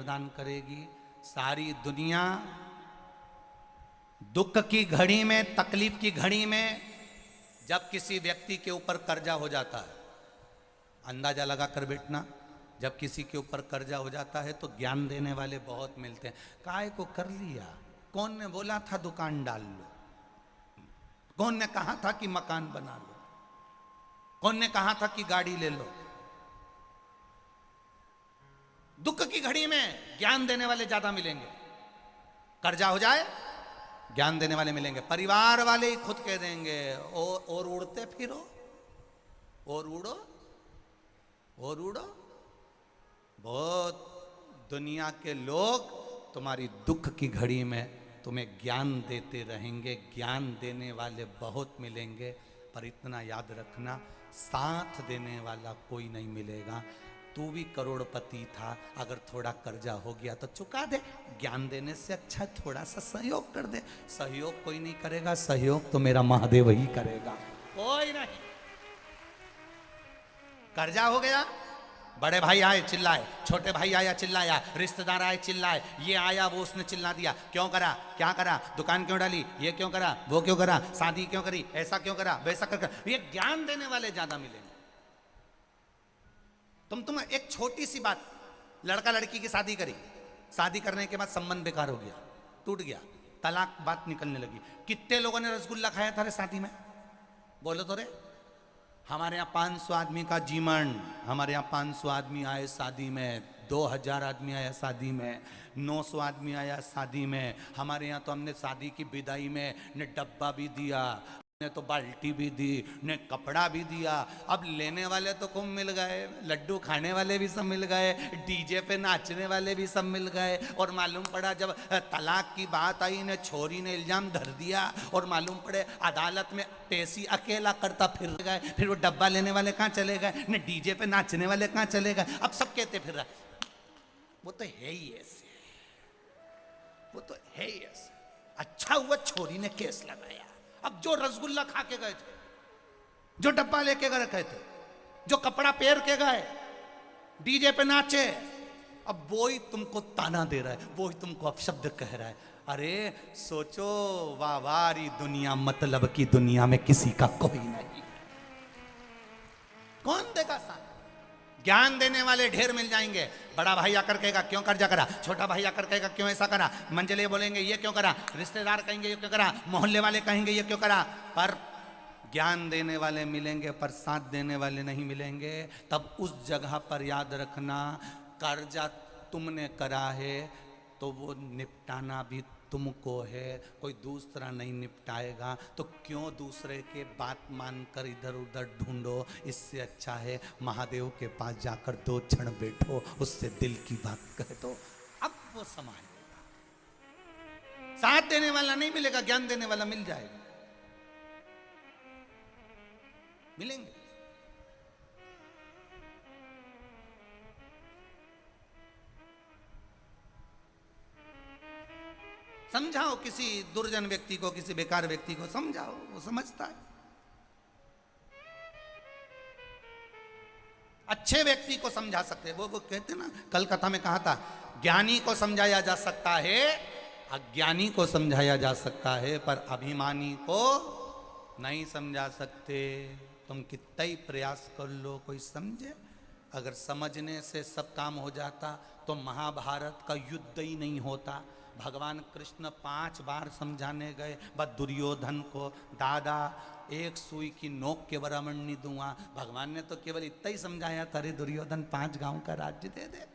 प्रदान करेगी। सारी दुनिया दुख की घड़ी में, तकलीफ की घड़ी में, जब किसी व्यक्ति के ऊपर कर्जा हो जाता है, अंदाजा लगा कर बैठना, जब किसी के ऊपर कर्जा हो जाता है तो ज्ञान देने वाले बहुत मिलते हैं। काय को कर लिया? कौन ने बोला था दुकान डाल लो? कौन ने कहा था कि मकान बना लो? कौन ने कहा था कि गाड़ी ले लो? दुख की घड़ी में ज्ञान देने वाले ज्यादा मिलेंगे। कर्जा हो जाए, ज्ञान देने वाले मिलेंगे। परिवार वाले ही खुद कह देंगे और उड़ते फिरो, और उड़ो, और उड़ो। बहुत दुनिया के लोग तुम्हारी दुख की घड़ी में तुम्हें ज्ञान देते रहेंगे। ज्ञान देने वाले बहुत मिलेंगे, पर इतना याद रखना, साथ देने वाला कोई नहीं मिलेगा। तू भी करोड़पति था, अगर थोड़ा कर्जा हो गया तो चुका दे। ज्ञान देने से अच्छा थोड़ा सा सहयोग कर दे। सहयोग कोई नहीं करेगा, सहयोग तो मेरा महादेव ही करेगा, कोई नहीं। कर्जा हो गया, बड़े भाई आए चिल्लाए, छोटे भाई आया चिल्लाया, रिश्तेदार आए चिल्लाए, ये आया वो उसने चिल्ला दिया। क्यों करा? क्या करा? दुकान क्यों डाली? ये क्यों करा? वो क्यों करा? शादी क्यों करी? ऐसा क्यों करा? वैसा कर। ये ज्ञान देने वाले ज्यादा मिलेंगे। तुम एक छोटी सी बात, लड़का लड़की की शादी करी, शादी करने के बाद संबंध बेकार हो गया, टूट गया, तलाक बात निकलने लगी। कितने लोगों ने रसगुल्ला खाया था रे शादी में? बोलो तो रे। हमारे यहाँ 500 आदमी का जीवन, हमारे यहाँ 500 आदमी आए शादी में, 2000 आदमी आया शादी में, 900 आदमी आया शादी में। हमारे यहाँ तो हमने शादी की विदाई में ने डब्बा भी दिया, ने तो बाल्टी भी दी, ने कपड़ा भी दिया। अब लेने वाले तो खूब मिल गए, लड्डू खाने वाले भी सब मिल गए, डीजे पे नाचने वाले भी सब मिल गए। और मालूम पड़ा जब तलाक की बात आई ने छोरी ने इल्जाम धर दिया, और मालूम पड़े अदालत में पेशी अकेला करता फिर गए। फिर वो डब्बा लेने वाले कहाँ चले गए, ने डीजे पे नाचने वाले कहाँ चले गए। अब सब कहते फिर वो तो है ही ऐसे, वो तो है ही ऐसे। अच्छा हुआ छोरी ने केस लगाया। अब जो रसगुल्ला खा के गए थे, जो डब्बा लेके गए थे, जो कपड़ा पहन के गए, डीजे पे नाचे, अब वो ही तुमको ताना दे रहा है, वो ही तुमको अपशब्द कह रहा है। अरे सोचो, वावारी दुनिया, मतलब की दुनिया में किसी का कोई नहीं। कौन देगा साथ? ज्ञान देने वाले ढेर मिल जाएंगे। बड़ा भाई आकर कहेगा क्यों कर्जा करा, छोटा भाई आकर कहेगा क्यों ऐसा करा, मंजले बोलेंगे ये क्यों करा, रिश्तेदार कहेंगे ये क्यों करा, मोहल्ले वाले कहेंगे ये क्यों करा। पर ज्ञान देने वाले मिलेंगे, पर साथ देने वाले नहीं मिलेंगे। तब उस जगह पर याद रखना, कर्जा तुमने करा है तो वो निपटाना भी तुमको है, कोई दूसरा नहीं निपटाएगा। तो क्यों दूसरे के बात मानकर इधर उधर ढूंढो। इससे अच्छा है महादेव के पास जाकर 2 क्षण बैठो, उससे दिल की बात कह दो, अब वो संभालेगा। साथ देने वाला नहीं मिलेगा, ज्ञान देने वाला मिल जाएगा, मिलेंगे। समझाओ किसी दुर्जन व्यक्ति को, किसी बेकार व्यक्ति को समझाओ, वो समझता है। अच्छे व्यक्ति को समझा सकते, वो कहते ना, कल कथा में कहा था, ज्ञानी को समझाया जा सकता है, अज्ञानी को समझाया जा सकता है, पर अभिमानी को नहीं समझा सकते। तुम कितना ही प्रयास कर लो, कोई समझे? अगर समझने से सब काम हो जाता तो महाभारत का युद्ध ही नहीं होता। भगवान कृष्ण 5 बार समझाने गए, बस दुर्योधन को, दादा एक सुई की नोक के बराबर नहीं दूंगा। भगवान ने तो केवल इतना ही समझाया था, रे दुर्योधन 5 गांव का राज्य दे दे।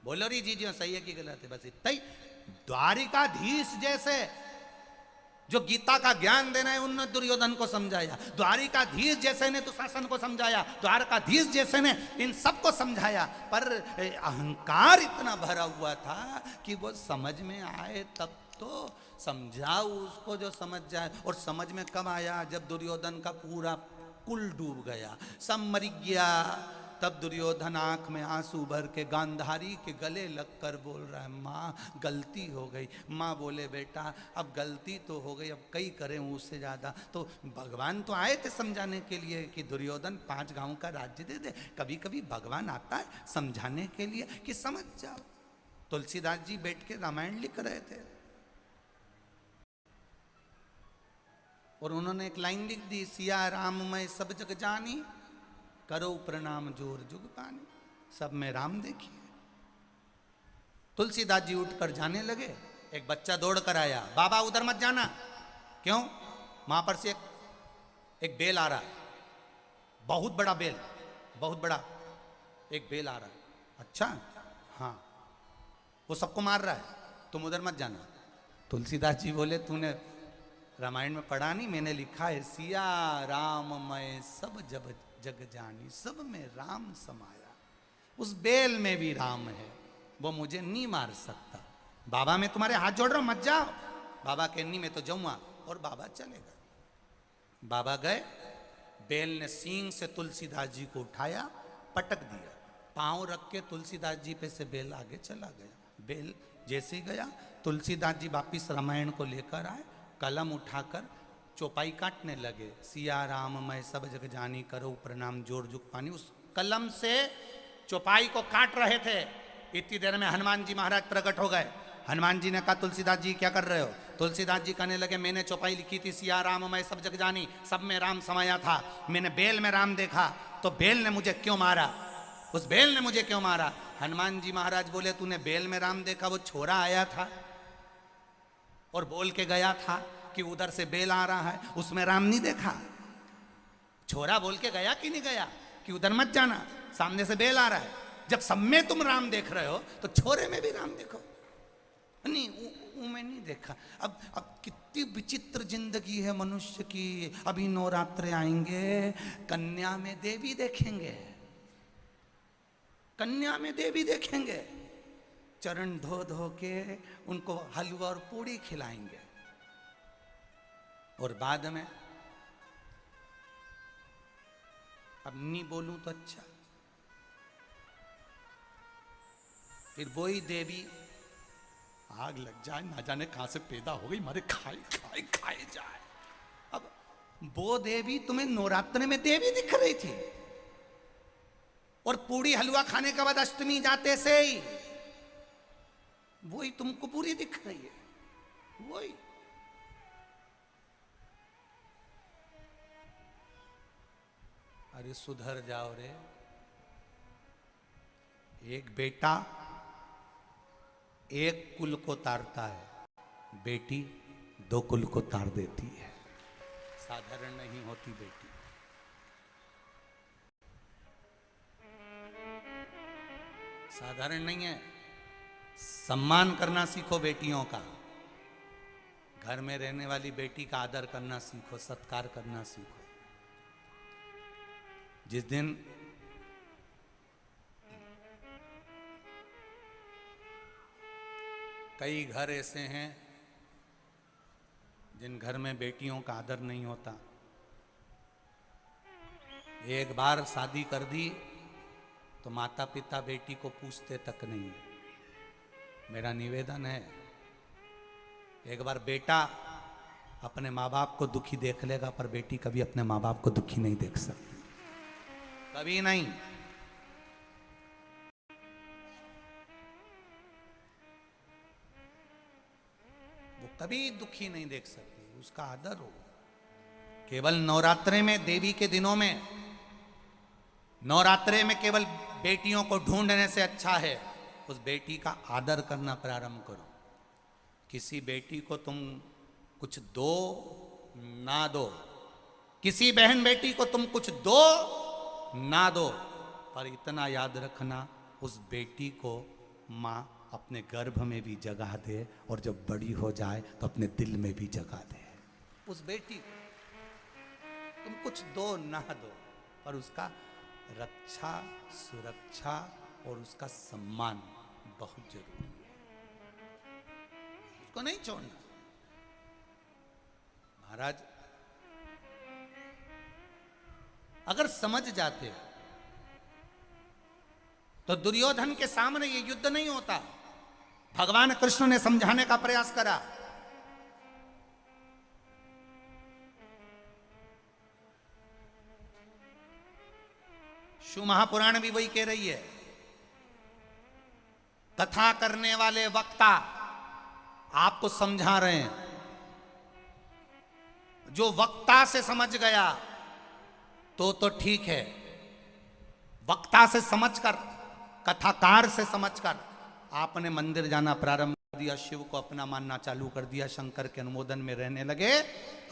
बोलो री जी जी सही है कि गलत है? बस इतना ही। द्वारिकाधीश जैसे जो गीता का ज्ञान देना है, उन्होंने दुर्योधन को समझाया। द्वारिकाधीश जैसे ने तो शासन को समझाया, द्वारकाधीश जैसे ने इन सबको समझाया। पर अहंकार इतना भरा हुआ था कि वो समझ में आए तब तो समझाओ उसको जो समझ जाए। और समझ में कब आया? जब दुर्योधन का पूरा कुल डूब गया, सब मर गया। तब दुर्योधन आंख में आंसू भर के गांधारी के गले लगकर बोल रहा है, माँ गलती हो गई। माँ बोले बेटा अब गलती तो हो गई, अब कई करें उससे ज़्यादा। तो भगवान तो आए थे समझाने के लिए कि दुर्योधन 5 गांव का राज्य दे दे। कभी कभी भगवान आता है समझाने के लिए कि समझ जाओ। तुलसीदास जी बैठ के रामायण लिख रहे थे और उन्होंने एक लाइन लिख दी, सिया राम मैं सब जग जानी, करो प्रणाम जोर जुग पानी। सब में राम देखिए। तुलसीदास जी उठकर जाने लगे, एक बच्चा दौड़ कर आया, बाबा उधर मत जाना। क्यों? वहां पर से एक बेल आ रहा है, बहुत बड़ा बेल, बहुत बड़ा एक बेल आ रहा है। अच्छा, हाँ, वो सबको मार रहा है, तुम उधर मत जाना। तुलसीदास जी बोले, तूने रामायण में पढ़ा नहीं? मैंने लिखा है, सिया राम मैं सब जब जग जानी, सब में राम समाया। उस बेल में भी राम है, वो मुझे नहीं मार सकता। बाबा मैं तुम्हारे हाथ जोड़ रहा हूं, मत जाओ। बाबा कह नहीं मैं तो जाऊंगा, और बाबा चले गए। बाबा गए, बेल ने सींग से तुलसीदास जी को उठाया, पटक दिया, पांव रख के तुलसीदास जी पे से बेल आगे चला गया। बेल जैसे ही गया, तुलसीदास जी वापिस रामायण को लेकर आए, कलम उठाकर चौपाई काटने लगे। सिया राम मैं सब जग जानी, करो प्रणाम जोर जुग पानी। उस कलम से चौपाई को काट रहे थे, इतनी देर में हनुमान जी महाराज प्रकट हो गए। हनुमान जी ने कहा, तुलसीदास जी क्या कर रहे हो? तुलसीदास जी कहने लगे, मैंने चौपाई लिखी थी, सिया राम मैं सब जग जानी, सब में राम समाया था। मैंने बेल में राम देखा, तो बेल ने मुझे क्यों मारा? उस बेल ने मुझे क्यों मारा? हनुमान जी महाराज बोले, तूने बेल में राम देखा? वो छोरा आया था और बोल के गया था कि उधर से बेल आ रहा है, उसमें राम नहीं देखा? छोरा बोल के गया कि नहीं गया कि उधर मत जाना, सामने से बेल आ रहा है? जब सब में तुम राम देख रहे हो, तो छोरे में भी राम देखो। नहीं, मैं नहीं देखा। अब कितनी विचित्र जिंदगी है मनुष्य की। अभी नवरात्रे आएंगे, कन्या में देवी देखेंगे, कन्या में देवी देखेंगे, चरण धो धो के उनको हलवा और पूड़ी खिलाएंगे, और बाद में, अब नहीं बोलूं तो अच्छा, फिर वही देवी आग लग जाए, ना जाने कहां से पैदा हो गई, मारे खाए खाए खाए जाए। अब वो देवी तुम्हें नवरात्र में देवी दिख रही थी, और पूड़ी हलवा खाने के बाद अष्टमी जाते से ही वही तुमको पूरी दिख रही है। वही अरे सुधर जाओ रे। एक बेटा एक कुल को तारता है, बेटी दो कुल को तार देती है। साधारण नहीं होती बेटी। साधारण नहीं है। सम्मान करना सीखो बेटियों का, घर में रहने वाली बेटी का आदर करना सीखो, सत्कार करना सीखो। जिस दिन कई घर ऐसे हैं जिन घर में बेटियों का आदर नहीं होता। एक बार शादी कर दी तो माता पिता बेटी को पूछते तक नहीं। मेरा निवेदन है, एक बार बेटा अपने माँ बाप को दुखी देख लेगा, पर बेटी कभी अपने माँ बाप को दुखी नहीं देख सकती, कभी नहीं। वो कभी दुखी नहीं देख सकती, उसका आदर हो। केवल नवरात्रे में, देवी के दिनों में, नवरात्रे में केवल बेटियों को ढूंढने से अच्छा है उस बेटी का आदर करना प्रारंभ करो। किसी बेटी को तुम कुछ दो ना दो, किसी बहन बेटी को तुम कुछ दो ना दो, पर इतना याद रखना, उस बेटी को माँ अपने गर्भ में भी जगा दे, और जब बड़ी हो जाए तो अपने दिल में भी जगा दे। उस बेटी को तुम कुछ दो ना दो, पर उसका रक्षा, सुरक्षा और उसका सम्मान बहुत जरूरी है। उसको नहीं छोड़ना। महाराज अगर समझ जाते तो दुर्योधन के सामने ये युद्ध नहीं होता। भगवान कृष्ण ने समझाने का प्रयास करा। शिव महापुराण भी वही कह रही है। कथा करने वाले वक्ता आपको समझा रहे हैं। जो वक्ता से समझ गया तो ठीक है, वक्ता से समझकर, कथाकार से समझकर आपने मंदिर जाना प्रारंभ कर दिया, शिव को अपना मानना चालू कर दिया, शंकर के अनुमोदन में रहने लगे।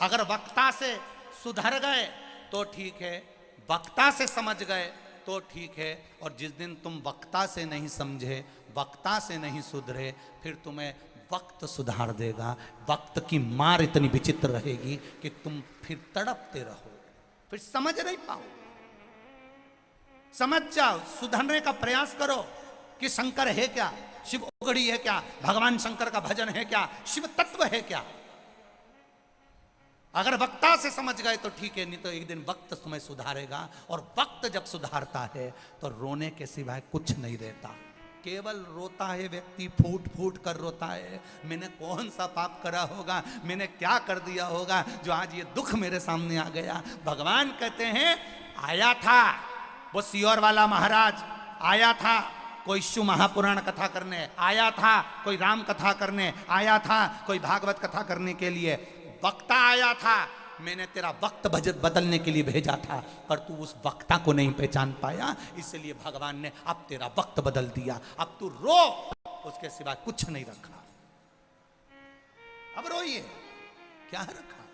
अगर वक्ता से सुधर गए तो ठीक है, वक्ता से समझ गए तो ठीक है। और जिस दिन तुम वक्ता से नहीं समझे, वक्ता से नहीं सुधरे, फिर तुम्हें वक्त सुधार देगा। वक्त की मार इतनी विचित्र रहेगी कि तुम फिर तड़पते रहोगे, फिर समझ नहीं पाओगे। समझ जाओ, सुधरने का प्रयास करो कि शंकर है क्या, शिव ओगड़ी है क्या, भगवान शंकर का भजन है क्या, शिव तत्व है क्या। अगर वक्ता से समझ गए तो ठीक है, नहीं तो एक दिन वक्त तुम्हें सुधारेगा। और वक्त जब सुधारता है तो रोने के सिवाय कुछ नहीं रहता। केवल रोता है व्यक्ति, फूट फूट कर रोता है। मैंने कौन सा पाप करा होगा, मैंने क्या कर दिया होगा जो आज ये दुख मेरे सामने आ गया। भगवान कहते हैं आया था वो सियोर वाला महाराज, आया था कोई शिव महापुराण कथा करने, आया था कोई राम कथा करने, आया था कोई भागवत कथा करने के लिए। वक्ता आया था, मैंने तेरा वक्त बजट बदलने के लिए भेजा था, पर तू उस वक्ता को नहीं पहचान पाया, इसलिए भगवान ने अब तेरा वक्त बदल दिया। अब तू रो, उसके सिवा कुछ नहीं रखा। अब रोइए, क्या रखा।